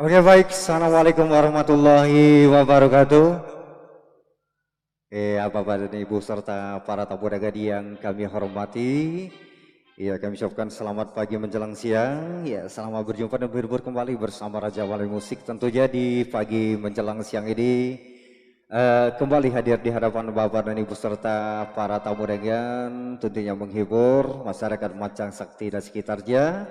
Oke baik, Assalamualaikum warahmatullahi wabarakatuh. Bapak dan Ibu serta para tamu undangan yang kami hormati. Ya, kami ucapkan selamat pagi menjelang siang. Ya, selamat berjumpa dan berhibur kembali bersama Raja Wali Musik. Tentunya di pagi menjelang siang ini kembali hadir di hadapan Bapak dan Ibu serta para tamu undangan, tentunya menghibur masyarakat Macang Sakti dan sekitarnya.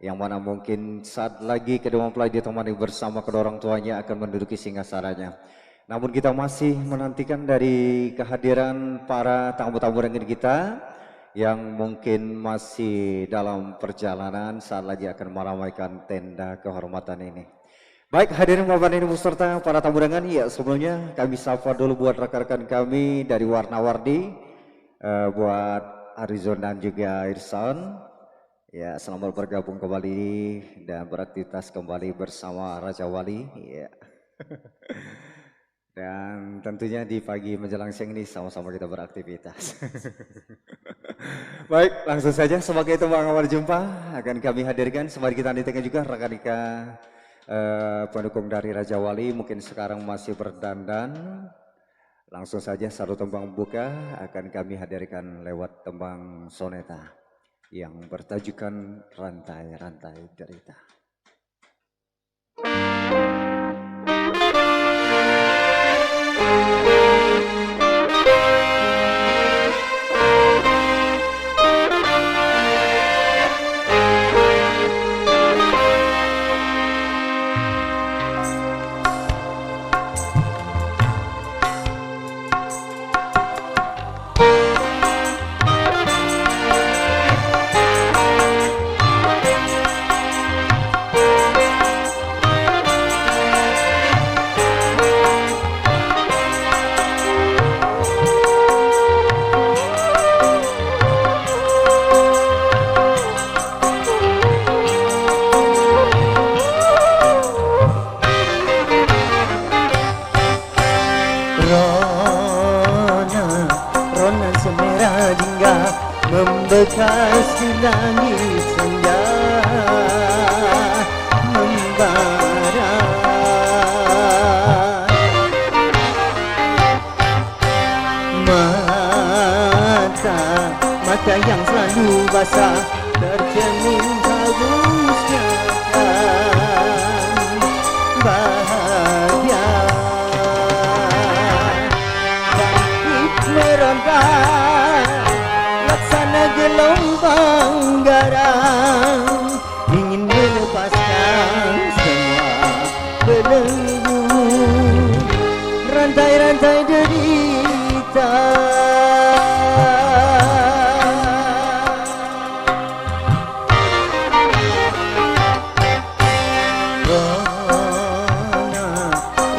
Yang mana mungkin saat lagi kedua mempelai ditemani bersama kedua orang tuanya akan menduduki singgasananya. Namun kita masih menantikan dari kehadiran para tamu-tamu undangan kita yang mungkin masih dalam perjalanan saat lagi akan meramaikan tenda kehormatan ini. Baik, hadirin Bapak dan Ibu serta para tamu undangan, ya sebelumnya kami sapa dulu buat rekan-rekan kami dari Warna-Warni, buat Arizon dan juga Irsan. Ya, selamat bergabung kembali dan beraktivitas kembali bersama Raja Wali. Ya. Dan tentunya di pagi menjelang siang ini sama-sama kita beraktivitas. Baik, langsung saja sebagai teman awal jumpa akan kami hadirkan. Sembari kita nantikan juga rekan-rekan pendukung dari Raja Wali mungkin sekarang masih berdandan. Langsung saja satu tembang buka akan kami hadirkan lewat tembang soneta yang bertajukan Rantai-Rantai Derita. Membekas di langit senja membara, mata yang selalu basah tercermin harusnya kan bahagia dan meronta gelombang garang ingin melepaskan semua belenggu rantai-rantai derita.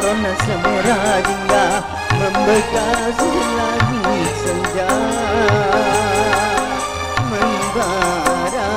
Rona semerah jingga membekas langit senja membara.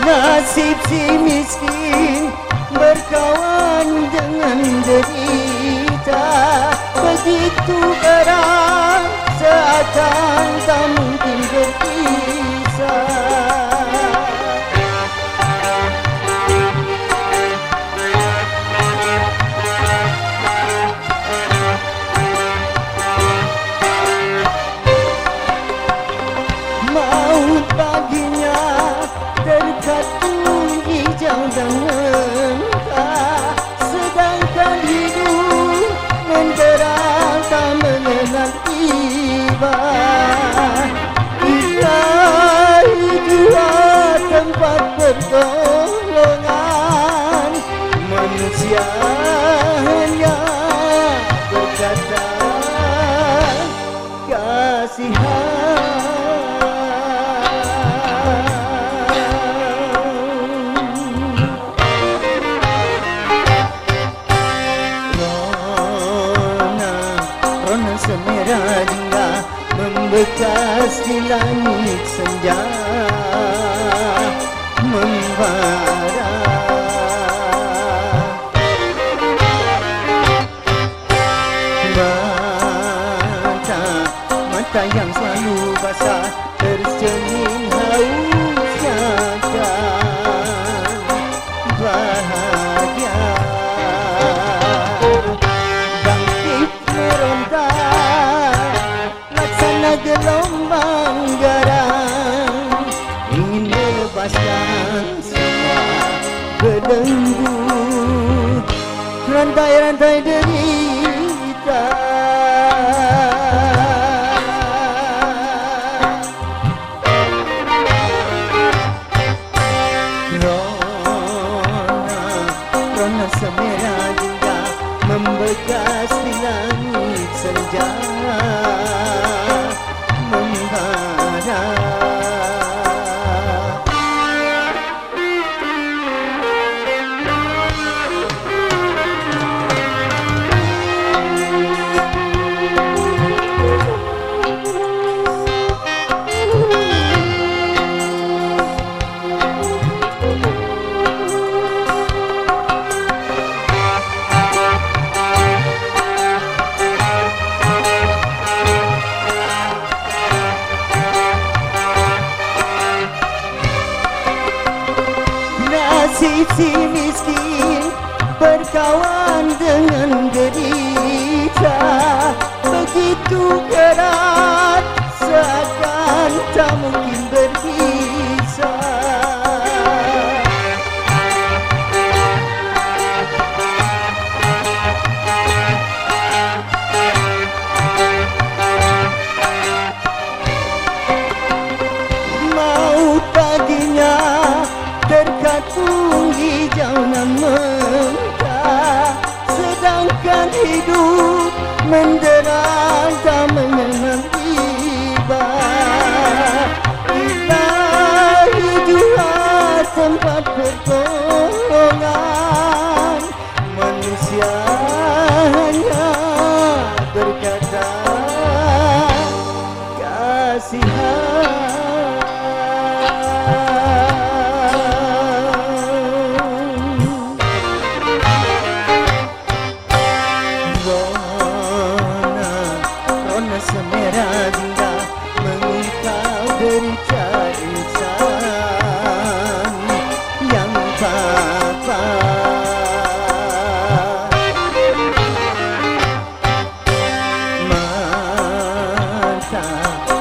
Nasib si miskin berkawan dengan derita begitu berat seakan tak mungkin berpisah. Maut baginya terkatung hijau dan mentah, sedangkan hidup mendera tak mengenal tiba. Kita membekas di langit senja membara. Mata yang selalu basah tercermin hausnya kan bahagia. Bangkit meronta laksana gelombang garang, ingin melepaskan semua belenggu rantai-rantai derita. Rona semerah juga membekas di langit senja membara. Nasib si miskin berkawan dengan derita, begitu berat seakan tak mungkin berpisah. Maut baginya terkatung hijau nan mentah, sedangkan hidup menderita mengenang iba. Ilahi jua tempat pertolongan, manusia hanya berkata kasihan. Semerah hingga mengungkap derita insan yang papa.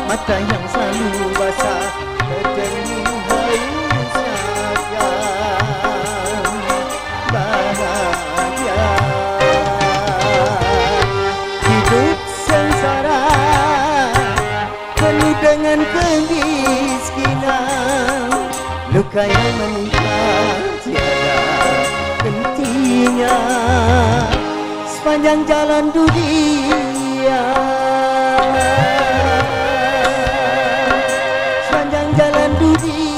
Mata yang selalu basah tercermin hausnya kan bahagia. Hidup sengsara penuh dengan kemiskinan, luka yang menimpa tiada hentinya sepanjang jalan dunia. Sepanjang jalan dunia.